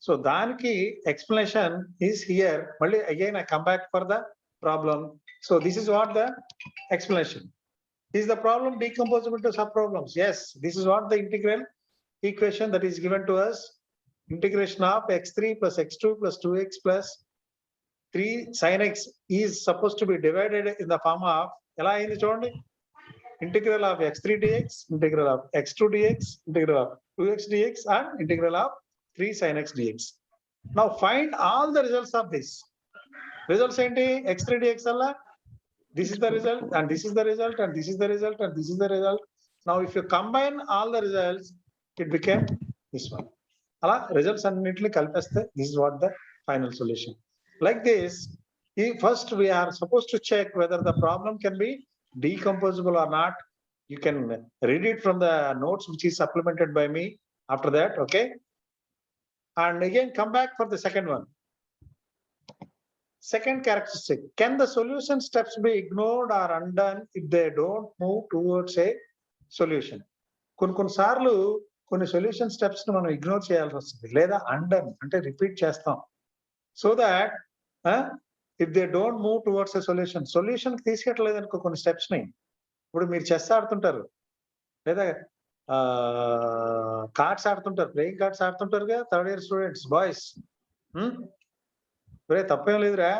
Speaker 1: So దానికి explanation is here. మళ్ళీ again I come back for the problem. So this is what the explanation. Is the problem decomposable into sub problems? Yes, this is what the integral equation that is given to us. Integration of x3 plus x2 plus 2x plus 3 sin x is supposed to be divided in the form of, ఎలా అయింది చూడండి, integral of x3 dx, integral of x2 dx, integral of 2x dx and integral of 3 sin x dx. Now find all the results of this. Results ఏంటి? x3 dx అలా this is the result and this is the result and this is the result and this is the result. Now if you combine all the results, it became this one. అలా results అన్నింటినీ కలిపేస్తే this is what the final solution. Like this, first we are supposed to check whether the problem can be decomposable or not. You can read it from the notes which is supplemented by me after that, okay? And again come back for the second one. Second characteristic, can the solution steps be ignored or undone if they don't move towards a solution? కొన్నిసార్లు కొన్ని solution steps ని మనం ignore చేయాల్సి వస్తుంది, లేదా undone అంటే repeat చేస్తాం. So that if they don't move towards a solution తీసుకెట్టలేదు అనుకో కొన్ని స్టెప్స్ ని. ఇప్పుడు మీరు చెస్ ఆడుతుంటారు, లేదా కార్డ్స్ ఆడుతుంటారు, ప్లేయింగ్ కార్డ్స్ ఆడుతుంటారు కదా, థర్డ్ ఇయర్ స్టూడెంట్స్ బాయ్స్. ఒరే తప్పేం లేదురా,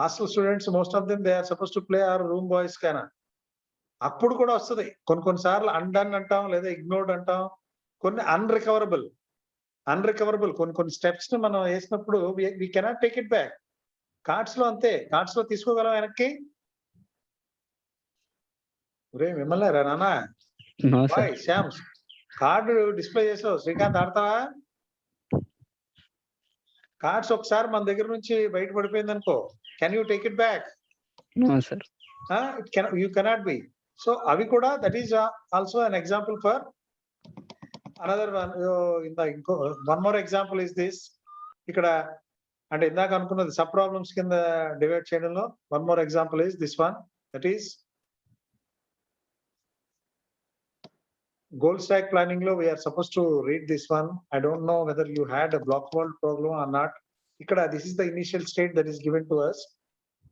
Speaker 1: hostel students most of them they are suppose to play or room boys కానా. అప్పుడు కూడా వస్తుంది కొన్నిసార్లు అన్డన్ అంటాం, లేదా ఇగ్నోర్డ్ అంటాం, కొన్ని అన్రికవరబుల్ కొన్ని స్టెప్స్ ని మనం వేసినప్పుడు we cannot take it back. Cards లో అంతే, కార్డ్స్ లో తీసుకోగలం వెనక్కి. ఒరే మిమ్మల్ని రా నాన్న, బాయ్ శ్యామ్ కార్డు డిస్ప్లే చేసావు, శ్రీకాంత్ ఆడతావా? కార్డ్స్ ఒకసారి మన దగ్గర నుంచి బయట పడిపోయింది అనుకో, can you take it back?
Speaker 2: No, sir.
Speaker 1: You cannot be. So avi kuda, that is also an example for another one. One more example is this. Ikkada అంటే ఇందాక అనుకున్నది సబ్ ప్రాబ్లమ్స్ కింద డివైడ్ చేయడంలో one more example is this one, that is goal stack planning lo we are supposed to read this one. I don't know whether you had a block world problem or not. ikkada this is the initial state that is given to us.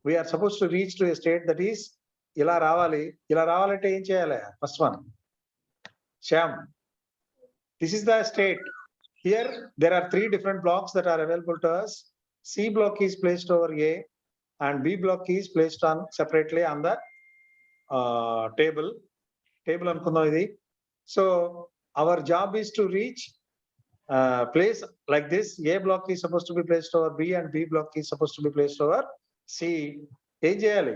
Speaker 1: We are supposed to reach to a state that is ila ravalante em cheyala. First one, Shyam, this is the state. Here there are 3 different blocks that are available to us. C block is placed over A and B block is placed on separately on the table anukundam idi. So our job is to reach place like this. A block is supposed to be placed over B and B block is supposed to be placed over C. Em cheyali?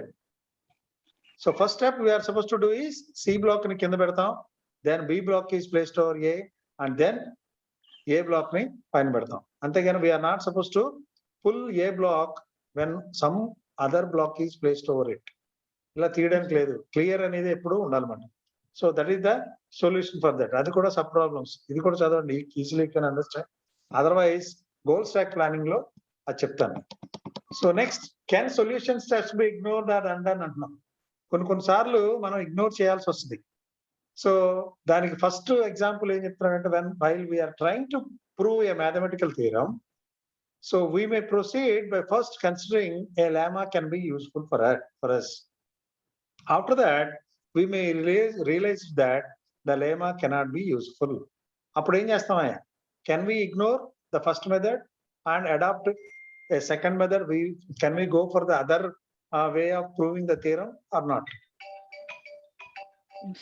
Speaker 1: So first step we are supposed to do is C block ni kinda pedtam, then B block is placed over A and then A block ni paina pedtam. Antegani we are not supposed to pull A block when some other block is placed over it. Ila తీయడానికి లేదు, clear అనేది ఎప్పుడు ఉండాలన్నమాట. So that is the solution for that. అది కూడా sub problems, ఇది కూడా చదవండి, easily can understand. Otherwise goal stack planning లో అది చెప్తాను. So next, can solution steps be ignored or undone అంటున్నాం. కొన్నిసార్లు మనం ఇగ్నోర్ చేయాల్సి వస్తుంది. సో దానికి ఫస్ట్ ఎగ్జాంపుల్ ఏం చెప్తున్నానంటే, when while we're trying to prove a mathematical theorem, so we may proceed by first considering a lemma can be useful for us. After that, we may realize that the lemma cannot be useful. Appudu em chestamaya? Can we ignore the first method and adopt a second method? Can we go for the other way of proving the theorem or not?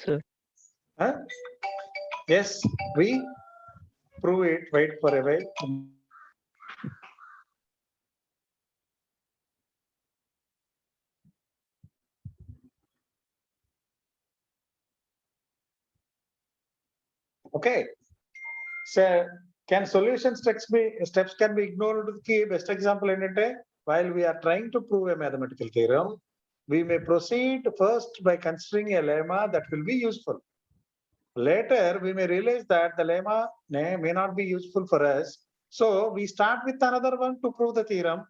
Speaker 2: Sir.
Speaker 1: Huh? Yes, we prove it. Wait for a while. Okay, so can solution steps can be ignored? The best example ఏంటంటే, while we are trying to prove a mathematical theorem, we may proceed first by considering a lemma that will be useful. Later we may realize that the lemma may not be useful for us, so we start with another one to prove the theorem.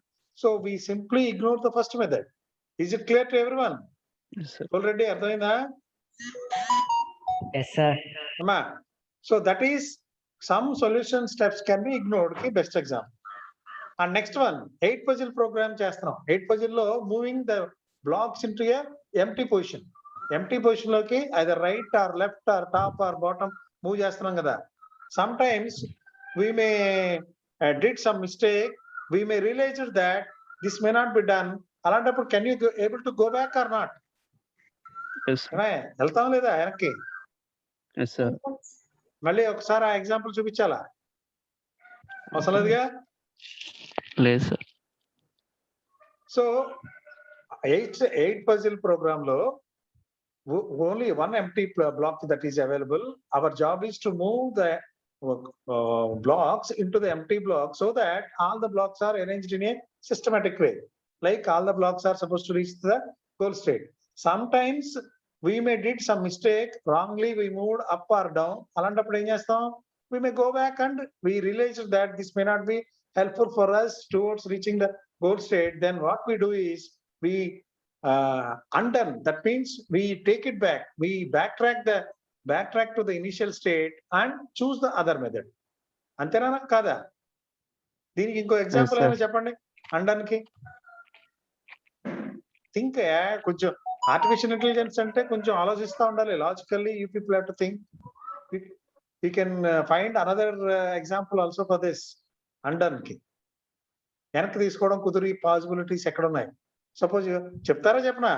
Speaker 1: So we simply ignore the first method. Is it clear to everyone?
Speaker 2: Yes, sir.
Speaker 1: Already అర్థమైందా?
Speaker 3: Yes, sir.
Speaker 1: Amma, so that is some solution steps can be ignored. Okay, best example. And next one, 8 puzzle program చేస్తున్నాం. 8 puzzle లో moving the blocks into a empty position. Empty position లోకి either right or left or top or bottom move చేస్తున్నాం కదా. Sometimes we may did some mistake. We may realize that this may not be done. అలాంటప్పుడు can you able to go back or not?
Speaker 2: Yes, sir.
Speaker 1: వెళ్తాం లేదా వెనక్కి?
Speaker 2: Yes, sir.
Speaker 1: మళ్ళీ ఒకసారి ఆ example చూపించాలా? అవసరం లేదుగా.
Speaker 2: లేదు సార్.
Speaker 1: సో 8 puzzle program లో only one empty block that is available. Our job is to move the blocks into the empty block so that all the blocks are arranged in a systematic way. Like all the blocks are supposed to reach the goal state. Sometimes we may did some mistake, wrongly we moved up or down. అలాంటప్పుడు ఏం చేస్తాం? We may go back and we realize that this may not be helpful for us towards reaching the goal state. Then what we do is we undone. That means we take it back. We backtrack to the initial state and choose the other method. అంతేనా కాదా? దీనికి ఇంకో example ఏమైనా చెప్పండి undone కి. Think, కొంచెం artificial intelligence అంటే కొంచెం ఆలోచిస్తూ ఉండాలి. Logically you people have to think. You can find another example also for this. Undone కి వెనక్కి తీసుకోవడం కుదిరి పాసిబిలిటీస్ ఎక్కడ ఉన్నాయి? సపోజ్ చెప్తారా చెప్పనా?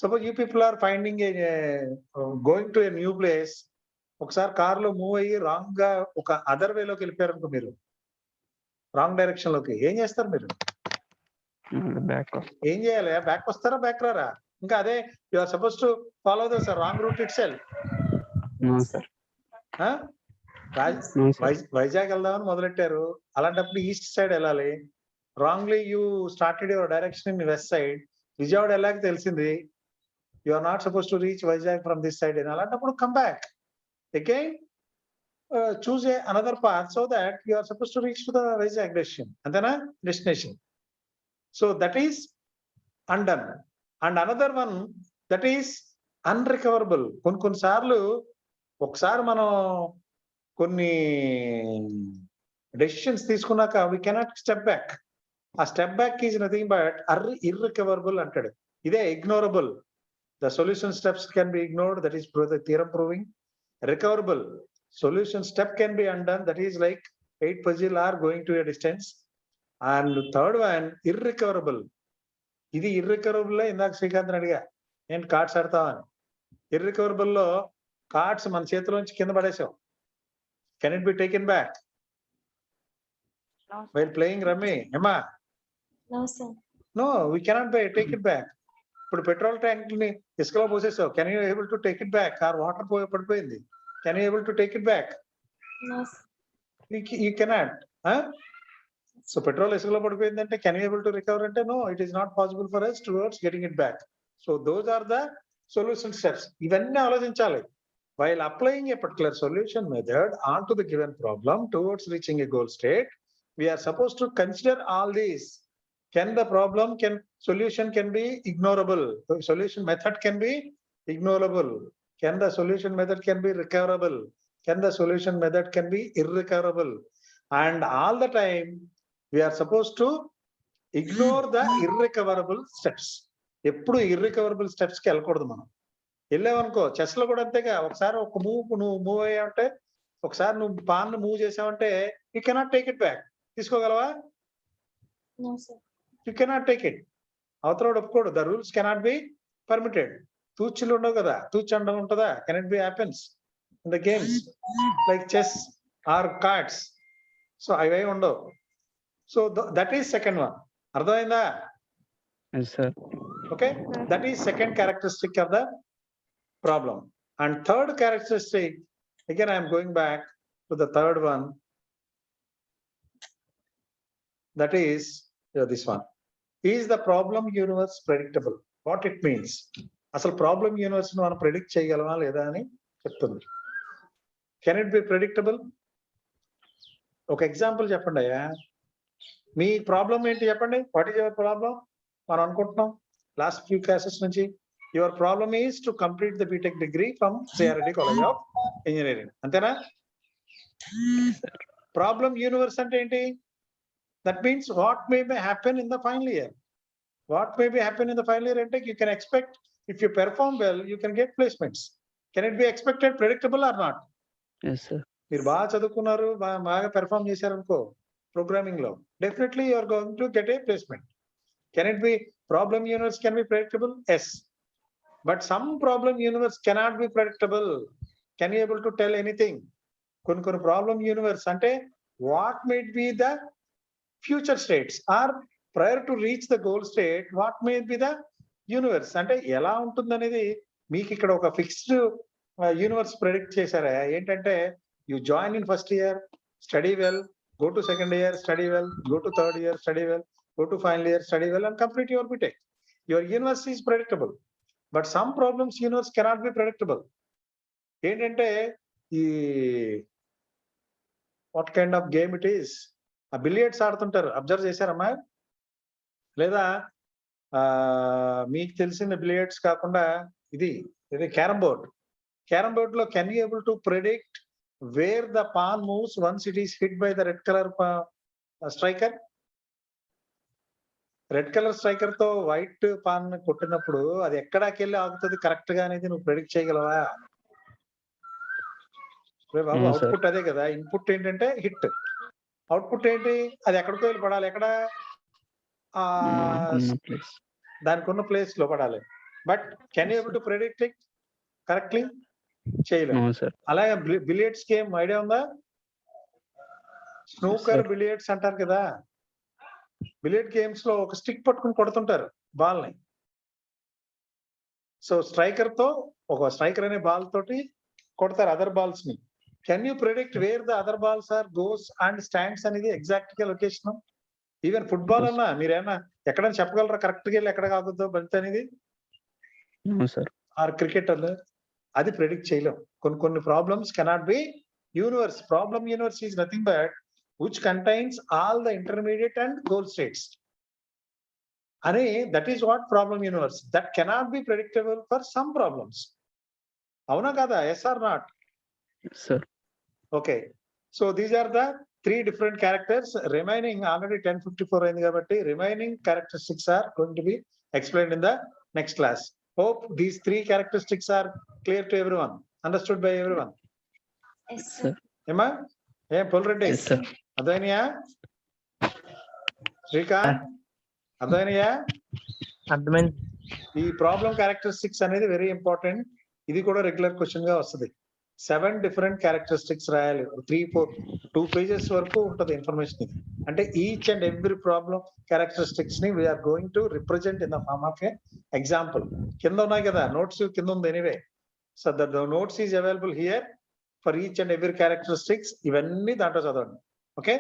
Speaker 1: Suppose you people are finding going to a new place. ఒకసారి కారులో మూవ్ అయ్యి రాంగ్ గా ఒక అదర్ వేలోకి వెళ్ళిపోయారు అనుకో, మీరు రాంగ్ డైరెక్షన్ లోకి, ఏం చేస్తారు మీరు? ఏం చేయాలి? బ్యాక్ వస్తారా, బ్యాక్ రారా? ఇంకా అదే you are suppose to follow the wrong route itself. Vizag వెళ్దామని మొదలెట్టారు, అలాంటప్పుడు ఈస్ట్ సైడ్ వెళ్ళాలి. Wrongly you started your direction in west side. Vijayawada వెళ్ళాక తెలిసింది you are not suppose to reach Vizag from this side. అలాంటప్పుడు come back again, choose another path so that you are supposed to reach to the Vizag destination. So that is undone. And another one that is unrecoverable. కొన్ని సార్లు ఒకసారి మనం కొన్ని decisions తీసుకున్నాక we cannot step back. ఆ step back is nothing but irrecoverable అంటాడు. ఇదే ignorable. The solution steps can be ignored, that is the theorem proving. Recoverable, solution step can be undone, that is like 8 puzzle are going to a distance. And third one, irrecoverable. ఇది irrecoverable ఇందాక శ్రీకాంత్ అడిగా నేను cards ఆడతావా అని. irrecoverable లో cards మన చేతిలోంచి కింద పడేసాం. Can it be taken back while playing rummy ఏమా?
Speaker 4: No, sir.
Speaker 1: No we cannot by take it back. ఇప్పుడు పెట్రోల్ ట్యాంక్ ని ఇసుకలో పోసేసావు, can you able to take it back? Or water పడిపోయింది, can you able to take it back?
Speaker 4: No, sir.
Speaker 1: You cannot. So petrol ఇసుకలో పడిపోయిందంటే can you able to recover అంటే no, it is not possible for us towards getting it back. So those are the solution steps. ఇవన్నీ ఆలోచించాలి while applying a particular solution method onto the given problem towards reaching a goal state. We are supposed to consider all these. Can the solution can be ignorable? The solution method can be ignorable. Can the solution method can be recoverable? Can the solution method can be irrecoverable? And all the time we are supposed to ignore the irrecoverable steps. ఎప్పుడు irrecoverable steps కి వెళ్ళకూడదు మనం. వెళ్ళావనుకో, chess లో కూడా అంతేగా, ఒకసారి ఒక నువ్వు మూవ్ అయ్యావంటే, ఒకసారి నువ్వు పాన్ మూవ్ చేసావంటే you cannot take it back. తీసుకోగలవా?
Speaker 4: No, sir.
Speaker 1: You cannot take it. అవతల ఒప్పుకోడు. The rules cannot be permitted. తూచిలు ఉండవు కదా, తూచి అండం ఉంటుందా? Cannot be happens in the games like chess or cards. So అవే ఉండవు. So that is second one. అర్థమైందా?
Speaker 2: Yes, sir.
Speaker 1: Okay, that is second characteristic of the problem. And third characteristic, again I am going back to the third one, that is this one. Is the problem universe predictable? What it means? అసలు problem universe ను మనం predict చేయగలమా లేదా అని చెప్తుంది. Can it be predictable? ఒక example చెప్పండి అయ్యా. మీ ప్రాబ్లం ఏంటి చెప్పండి. What is your problem? మనం అనుకుంటున్నాం లాస్ట్ ఫ్యూ క్లాసెస్ నుంచి, your problem is to complete the BTech degree from CRIT college of engineering. అంతేనా? ప్రాబ్లమ్ యూనివర్స్ అంటే ఏంటి? That means what may be happen in the final year. What may be happen in the final year అంటే you can expect, if you perform well you can get placements. Can it be expected predictable or not?
Speaker 2: Yes, sir.
Speaker 1: మీరు బాగా చదువుకున్నారు, బాగా perform చేశారనుకో programming లో, definitely you are going to get a placement. Can it be problem universe can be predictable? Yes. But some problem universe cannot be predictable. Can you able to tell anything? కొన్ని problem universe అంటే what may be the future states are prior to reach the goal state, what may be the universe అంటే ఎలా ఉంటుంది అనేది మీకు ఇక్కడ ఒక fixed universe predict చేశారా? ఏంటంటే you join in first year, study well, go to second year, study well, go to third year, study well, go to final year, study well, and complete your BTech. Your universe is predictable, but some problems universe cannot be predictable. ఏంటంటే ఈ what kind of game it is? ఆ billiards ఆడుతుంటారు, observe చేశారమ్మా? లేదా మీకు తెలిసిన billiards కాకుండా ఇది carrom board. Carrom board లో can you able to predict where the pawn moves once it is hit by the red color striker? Red colour striker తో white pan కొట్టినప్పుడు అది ఎక్కడికి వెళ్ళి ఆగుతుంది కరెక్ట్ గా అనేది నువ్వు ప్రెడిక్ట్ చేయగలవా? బాబు అవుట్పుట్ అదే కదా. ఇన్పుట్ ఏంటంటే హిట్, అవుట్పుట్ ఏంటి? అది ఎక్కడికో వెళ్ళి పడాలి. ఎక్కడ? దానికి ఉన్న ప్లేస్ లో పడాలి. But can you able to predict it correctly? చేయలేము. అలాగే బిలియర్డ్స్ గేమ్ ఐడియా ఉందా? స్నూకర్ బిలియర్డ్స్ అంటారు కదా. బిలియర్డ్ గేమ్స్ లో ఒక స్టిక్ పట్టుకుని కొడుతుంటారు బాల్ ని. సో స్ట్రైకర్ తో, ఒక స్ట్రైకర్ అనే బాల్ తోటి కొడతారు అదర్ బాల్స్ ని. Can you predict where the other balls are goes and stands అనేది ఎగ్జాక్ట్ గా లొకేషన్? ఈవెన్ ఫుట్బాల్ అన్నా మీరేమన్నా ఎక్కడైనా చెప్పగలరా కరెక్ట్ గా వెళ్ళి ఎక్కడ కాకుద్దో బంతి అనేది? ఆర్ క్రికెటర్ అది ప్రెడిక్ట్ చేయలేం. కొన్ని problems cannot be universe. Problem universe is nothing but which contains all the intermediate and goal states. Ani, that is what problem universe. That cannot be predictable for some problems. Avuna kada? Yes or not?
Speaker 2: Yes, sir.
Speaker 1: Okay. So these are the 3 different characters remaining already 10:54 అయింది కాబట్టి remaining characteristics are going to be explained in the next class. Hope these 3 characteristics are clear to everyone, understood by everyone.
Speaker 4: Yes, sir.
Speaker 1: ఏమా ఏం పుల్రెడ్డి
Speaker 2: Yes, sir.
Speaker 1: అర్థమైనయా? Srikanth అర్థమైనయా?
Speaker 5: అర్థమైంది.
Speaker 1: ఈ problem characteristics అనేది very important. ఇది కూడా regular question గా వస్తుంది. 7 different characteristics రాయాలి. 2 pages వరకు ఉంటది ఇన్ఫర్మేషన్ ఇది. అంటే each and every problem characteristics ని we are going to represent in the form of a example. కింద ఉన్నాయి కదా నోట్స్, కింద ఉంది anyway. So the notes is available here for each and every characteristics. ఇవన్నీ దాంట్లో చదవండి. ఓకే,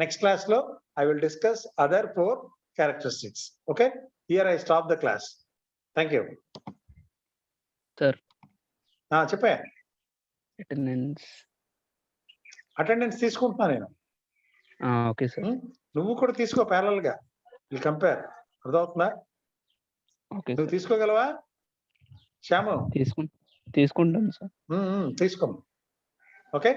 Speaker 1: నెక్స్ట్ క్లాస్ లో I will discuss other 4 characteristics. Okay, here I stop the class. Thank you.
Speaker 2: Sir.
Speaker 1: చెప్పా,
Speaker 2: అటెండెన్స్.
Speaker 1: అటెండెన్స్ తీసుకుంటున్నా నేను.
Speaker 2: Okay sir.
Speaker 1: నువ్వు కూడా తీసుకో ప్యారల్ గా, విల్ కంపేర్. అర్థమవుతుందా?
Speaker 2: ఓకే
Speaker 1: నువ్వు
Speaker 2: సార్.
Speaker 1: తీసుకోగలవా శ్యాము?
Speaker 2: తీసుకుంటాను సార్.
Speaker 1: తీసుకో. ఓకే.